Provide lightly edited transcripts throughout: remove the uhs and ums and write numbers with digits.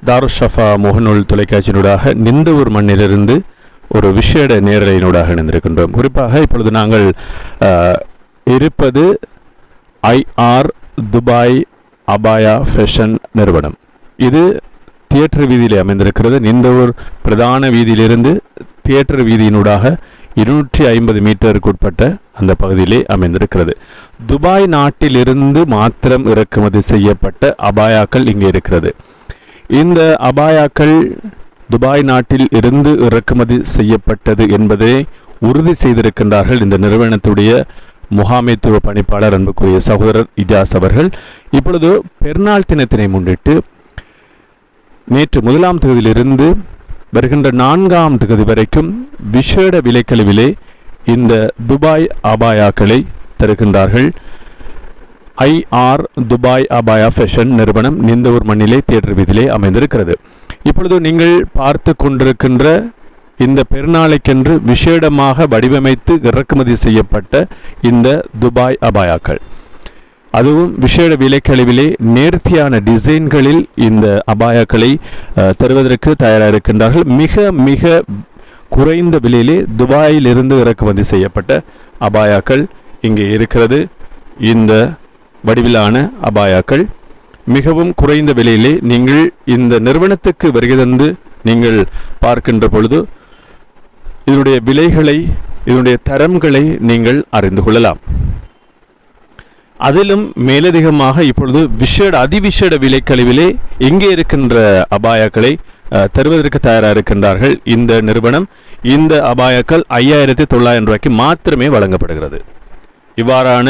தாருஷஃபா முகநூல் தொலைக்காட்சியினூடாக நிந்தவூர் மண்ணிலிருந்து ஒரு விஷேட நேரலையினூடாக இணைந்திருக்கின்றோம். குறிப்பாக இப்பொழுது நாங்கள் இருப்பது ஐஆர் துபாய் அபாயா ஃபேஷன் நிறுவனம். இது தியேட்டர் வீதியில் அமைந்திருக்கிறது. நிந்தவூர் பிரதான வீதியிலிருந்து தியேட்டர் வீதியினூடாக 250 மீட்டருக்கு உட்பட்ட அந்த பகுதியிலே அமைந்திருக்கிறது. துபாய் நாட்டிலிருந்து மாத்திரம் இறக்குமதி செய்யப்பட்ட அபாயாக்கள் இங்கே இருக்கிறது. இந்த அபாயாக்கள் துபாய் நாட்டில் இருந்து இறக்குமதி செய்யப்பட்டது என்பதை உறுதி செய்திருக்கின்றார்கள் இந்த நிறுவனத்துடைய முகாமைத்துவ பணிப்பாளர் அன்புக்குரிய சகோதரர் இஜாஸ் அவர்கள். இப்பொழுது பெருநாள் தினத்தினை முன்னிட்டு நேற்று 1ஆம் தேதியிலிருந்து வருகின்ற 4ஆம் தேதி வரைக்கும் விசேட விலைக்கழிவிலே இந்த துபாய் அபாயாக்களை தருகின்றார்கள். ஐஆர் துபாய் அபாயா ஃபேஷன் நிறுவனம் நிந்தவூர் மண்ணிலே தியேட்டர் வீதியிலே அமைந்திருக்கிறது. இப்பொழுது நீங்கள் பார்த்து கொண்டிருக்கின்ற இந்த பெருநாளைக்கென்று விசேடமாக வடிவமைத்து இறக்குமதி செய்யப்பட்ட இந்த துபாய் அபாயாக்கள், அதுவும் விசேட விலைக்கழிவிலே நேர்த்தியான டிசைன்களில் இந்த அபாயாக்களை தருவதற்கு தயாராக இருக்கின்றார்கள். மிக மிக குறைந்த விலையிலே துபாயிலிருந்து இறக்குமதி செய்யப்பட்ட அபாயாக்கள் இங்கே இருக்கிறது. இந்த வடிவிலான அபாயாக்கள் மிகவும் குறைந்த விலையிலே நீங்கள் இந்த நிறுவனத்துக்கு வருகை தந்து நீங்கள் பார்க்கின்ற பொழுது இதனுடைய விலைகளை, இதனுடைய தரங்களை நீங்கள் அறிந்து கொள்ளலாம். அதிலும் மேலதிகமாக இப்பொழுது அதிவிசேட விலைக்கழிவிலே இங்கே இருக்கின்ற அபாயாக்களை தருவதற்கு தயாராக இருக்கின்றார்கள் இந்த நிறுவனம். இந்த அபாயாக்கள் 5900 ரூபாய்க்கு மாத்திரமே வழங்கப்படுகிறது. இவ்வாறான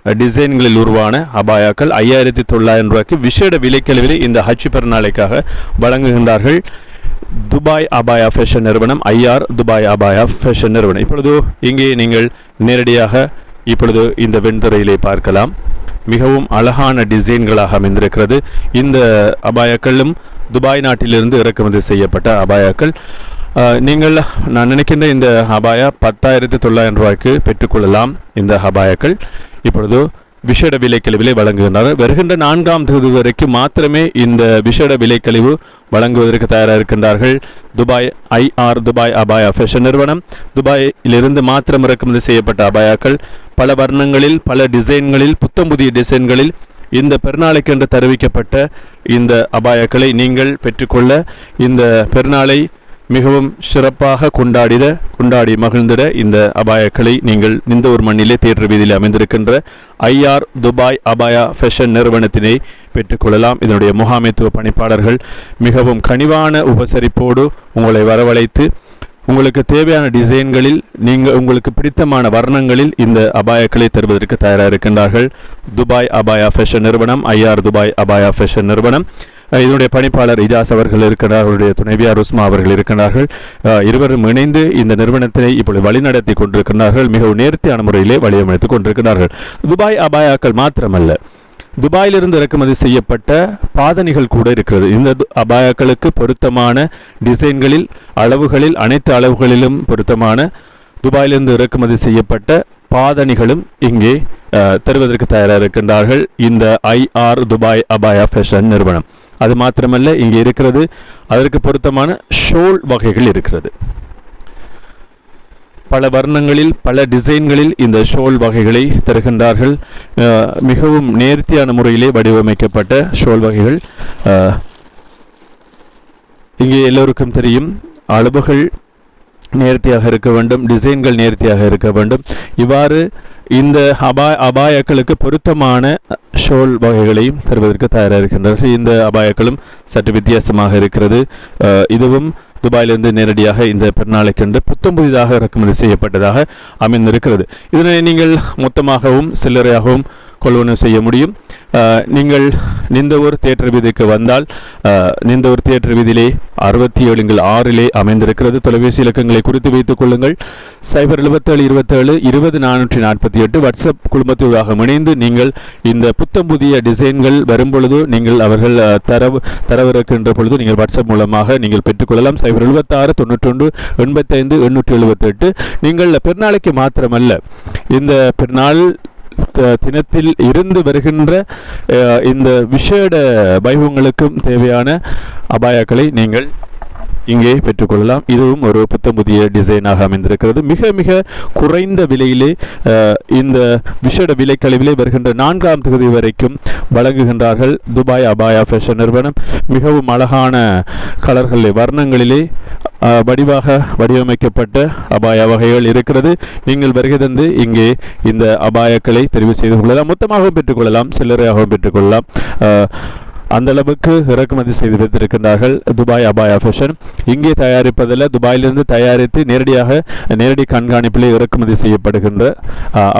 டிசைன்களில் உருவான அபாயாக்கள் 5900 ரூபாய்க்கு விசேட விலைக்கழிவிலே இந்த ஹஜ் பெருநாளைக்காக வழங்குகின்றார்கள் துபாய் அபாயா ஃபேஷன் நிறுவனம், ஐஆர் துபாய் அபாயா ஃபேஷன் நிறுவனம். இப்பொழுது இங்கே நீங்கள் நேரடியாக இப்பொழுது இந்த வெண்துறையிலே பார்க்கலாம். மிகவும் அழகான டிசைன்களாக அமைந்திருக்கிறது. இந்த அபாயாக்களும் துபாய் நாட்டிலிருந்து இறக்குமதி செய்யப்பட்ட அபாயாக்கள். நான் நினைக்கின்ற இந்த அபாயா 10,900 ரூபாய்க்கு பெற்றுக்கொள்ளலாம். இந்த அபாயாக்கள் இப்பொழுது விசேட விலைக்கழிவிலே வழங்குகின்றனர். வருகின்ற 4ஆம் தேதி வரைக்கும் மாத்திரமே இந்த விசேட விலைக்கழிவு வழங்குவதற்கு தயாராக இருக்கின்றார்கள் துபாய் ஐஆர் துபாய் அபாயா ஃபேஷன் நிறுவனம். துபாயிலிருந்து மாத்திரம் இறக்குமதி செய்யப்பட்ட அபாயாக்கள் பல வர்ணங்களில், பல டிசைன்களில், புத்தம் புதிய டிசைன்களில் இந்த பெருநாளைக்கென்று தெரிவிக்கப்பட்ட இந்த அபாயாக்களை நீங்கள் பெற்றுக்கொள்ள, இந்த பெருநாளை மிகவும் சிறப்பாக கொண்டாடி மகிழ்ந்திட இந்த அபாயாக்களை நீங்கள் நிந்தவூர் மண்ணிலே தியேட்டர் வீதியில் அமைந்திருக்கின்ற ஐஆர் துபாய் அபாயா ஃபேஷன் நிறுவனத்தினை பெற்றுக்கொள்ளலாம். இதனுடைய முகாமைத்துவ பணிப்பாளர்கள் மிகவும் கனிவான உபசரிப்போடு உங்களை வரவழைத்து உங்களுக்கு தேவையான டிசைன்களில், உங்களுக்கு பிடித்தமான வர்ணங்களில் இந்த அபாயாக்களை தருவதற்கு தயாராக இருக்கின்றார்கள் துபாய் அபாயா ஃபேஷன் நிறுவனம், ஐஆர் துபாய் அபாயா ஃபேஷன் நிறுவனம். இதனுடைய பணிப்பாளர் இஜாஸ் அவர்கள் இருக்கிறார், அவருடைய துணைவியார் உஸ்மா அவர்கள் இருக்கிறார்கள். இருவரும் இணைந்து இந்த நிறுவனத்தினை இப்பொழுது வழிநடத்தி கொண்டிருக்கிறார்கள். மிகவும் நேர்த்தியான முறையிலே வழியமைத்துக் கொண்டிருக்கிறார்கள். துபாய் அபாயாக்கள் மாத்திரமல்ல, துபாயிலிருந்து இறக்குமதி செய்யப்பட்ட பாதணிகள் கூட இருக்கிறது. இந்த அபாயாக்களுக்கு பொருத்தமான டிசைன்களில், அளவுகளில், அனைத்து அளவுகளிலும் பொருத்தமான துபாயிலிருந்து இறக்குமதி செய்யப்பட்ட பாதணிகளும் இங்கே தருவதற்கு தயாராக இருக்கின்றார்கள் இந்த ஐஆர் துபாய் அபாயா ஃபேஷன் நிறுவனம். அது மாத்திரமல்ல, இங்கே இருக்கிறது அதற்கு பொருத்தமான ஷோல் வகைகள் இருக்கிறது. பல வர்ணங்களில், பல டிசைன்களில் இந்த ஷோல் வகைகளை தருகின்றார்கள். மிகவும் நேர்த்தியான முறையிலே வடிவமைக்கப்பட்ட ஷோல் வகைகள். இங்கே எல்லோருக்கும் தெரியும், அளவுகள் நேர்த்தியாக இருக்க வேண்டும், டிசைன்கள் நேர்த்தியாக இருக்க வேண்டும். இவ்வாறு இந்த அபாயாக்களுக்கு பொருத்தமான ஷோல் வகைகளையும் தருவதற்கு தயாராக இருக்கின்றார்கள். இந்த அபாயாக்களும் சற்று வித்தியாசமாக இருக்கிறது. இதுவும் துபாயிலிருந்து நேரடியாக இந்த பெருநாளைக்கென்று புத்தம் புதிதாக இறக்குமதி செய்யப்பட்டதாக அமைந்திருக்கிறது. இதனை நீங்கள் மொத்தமாகவும் சில்லறையாகவும் கொள்வனவு செய்ய முடியும். நீங்கள் நிந்தவூர் தியேட்டர் வீதிக்கு வந்தால் நிந்தவூர் தியேட்டர் வீதியிலே 67/6 அமைந்திருக்கிறது. தொலைபேசி இலக்கங்களை குறித்து வைத்துக் கொள்ளுங்கள். 07727200448 வாட்ஸ்அப் குழுமத்தூடாக இணைந்து நீங்கள் இந்த புத்தம் புதிய டிசைன்கள் வரும்பொழுது நீங்கள் அவர்கள் தரவிறக்கின்ற பொழுது நீங்கள் வாட்ஸ்அப் மூலமாக நீங்கள் பெற்றுக்கொள்ளலாம். 0769185 878. நீங்கள் பெருநாளைக்கு மாத்திரமல்ல, இந்த பெருநாள் தினத்தில் இருந்து வருகின்ற இந்த விசேட வைபவங்களுக்கும் தேவையான அபாயாக்களை நீங்கள் இங்கே பெற்றுக்கொள்ளலாம். இதுவும் ஒரு புத்தம் புதிய டிசைனாக அமைந்திருக்கிறது. மிக மிக குறைந்த விலையிலே இந்த விசேட விலைக்கழிவிலே வருகின்ற 4ஆம் தேதி வரைக்கும் வழங்குகின்றார்கள். துபாய் அபாயா ஃபேஷன் நிறுவனம் மிகவும் அழகான கலர்களிலே வர்ணங்களிலே வடிவாக வடிவமைக்கப்பட்ட அபாய வகைகள் இருக்கிறது. நீங்கள் வருகை தந்து இங்கே இந்த அபாயக்களை தெரிவு செய்து கொள்ளலாம். மொத்தமாகவும் பெற்றுக்கொள்ளலாம், சில்லறையாகவும் பெற்றுக்கொள்ளலாம். அந்த அளவுக்கு இறக்குமதி செய்து வைத்திருக்கின்றார்கள் துபாய் அபாயா ஃபேஷன். இங்கே தயாரிப்பதில் துபாயிலிருந்து தயாரித்து நேரடி கண்காணிப்பில் இறக்குமதி செய்யப்படுகின்ற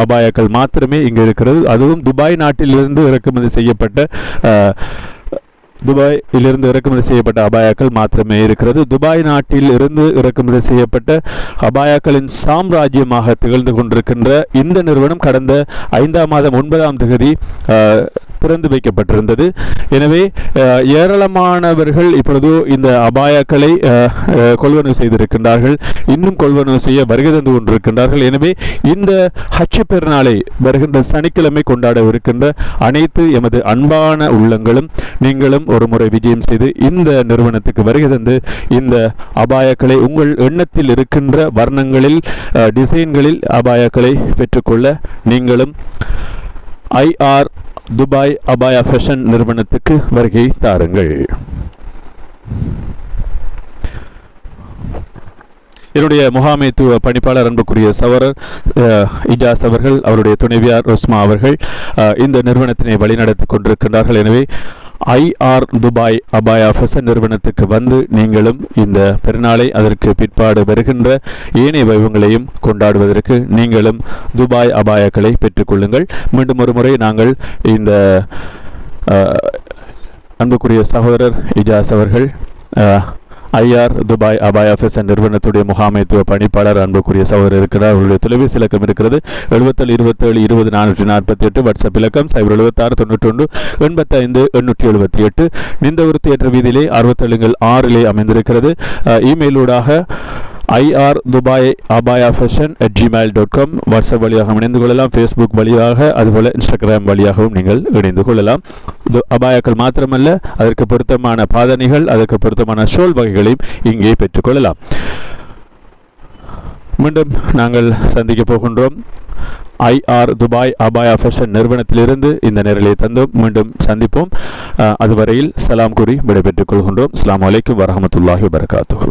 அபாயாக்கள் மாத்திரமே இங்கே இருக்கிறது. அதுவும் துபாய் நாட்டிலிருந்து இறக்குமதி செய்யப்பட்ட துபாயிலிருந்து இறக்குமதி செய்யப்பட்ட அபாயாக்கள் மாத்திரமே இருக்கிறது. துபாய் நாட்டில் இருந்து இறக்குமதி செய்யப்பட்ட அபாயாக்களின் சாம்ராஜ்யமாக திகழ்ந்து கொண்டிருக்கின்ற இந்த நிறுவனம் கடந்த 5ஆம் மாதம் 9ஆம் தேதி திறந்து வைக்கப்பட்டிருந்தது. எனவே ஏராளமானவர்கள் இப்பொழுது இந்த அபாயாக்களை கொள்வனவு செய்திருக்கின்றார்கள். இன்னும் கொள்வனவு செய்ய வருகை தந்து கொண்டிருக்கின்றார்கள். எனவே இந்த ஹஜ் பெருநாளை வருகின்ற சனிக்கிழமை கொண்டாடவிருக்கின்ற அனைத்து எமது அன்பான உள்ளங்களும் நீங்களும் ஒரு முறை விஜயம் செய்து இந்த நிறுவனத்துக்கு வருகை தந்து இந்த அபாயாக்களை உங்கள் எண்ணத்தில் இருக்கின்ற வர்ணங்களில் டிசைன்களில் அபாயாக்களை பெற்றுக்கொள்ள நீங்களும் IR துபாய் அபாயா ஃபேஷன் நிறுவனத்துக்கு வருகை தாருங்கள். என்னுடைய முகாமைத்துவ பணிப்பாளர் அன்புக்குரிய சகோதரர் இஜாஸ் அவர்கள், அவருடைய துணைவியார் ரோஸ்மா அவர்கள் இந்த நிறுவனத்தினை வழிநடத்தி கொண்டிருக்கின்றார்கள். எனவே IR துபாய் அபாயா ஃபேஷன் நிறுவனத்துக்கு வந்து நீங்களும் இந்த பெருநாளை அதற்கு பிற்பாடு வருகின்ற ஏனைய வைபவங்களையும் கொண்டாடுவதற்கு நீங்களும் துபாய் அபாயாக்களை பெற்றுக்கொள்ளுங்கள். மீண்டும் ஒரு முறை நாங்கள் இந்த அன்புக்குரிய சகோதரர் இஜாஸ் அவர்கள் IR துபாய் அபாயா ஃபேஷன் நிறுவனத்துடைய முகாமைத்துவ பணிப்பாளர் அன்புக்குரிய சகோதரர் இருக்கிறார். அவருடைய தொலைபேசி இலக்கம் இருக்கிறது 77 27 20 448. வாட்ஸ்அப் இலக்கம் 076 91 85 878. நிந்தவருத்தி என்ற வீதியிலே 67 அமைந்திருக்கிறது. இமெயிலூடாக IR துபாய் அபாயா ஃபேஷன் @gmail.com வாட்ஸ்அப் வழியாக இணைந்து கொள்ளலாம். ஃபேஸ்புக் வழியாக அதுபோல இன்ஸ்டாகிராம் வழியாகவும் நீங்கள் இணைந்து கொள்ளலாம். அபாயாக்கள் மாத்திரமல்ல, அதற்கு பொருத்தமான பாதணிகள், அதற்கு பொருத்தமான ஷோல் வகைகளையும் இங்கே பெற்றுக்கொள்ளலாம். மீண்டும் நாங்கள் சந்திக்க போகின்றோம். IR துபாய் அபாயா ஃபேஷன் நிறுவனத்திலிருந்து இந்த நேரலை தந்தோம். மீண்டும் சந்திப்போம். அதுவரையில் சலாம் கூறி விடைபெற்றுக் கொள்கின்றோம். அஸ்ஸலாமு அலைக்கும் வரஹ்மத்துல்லாஹி வபரகாத்துஹு.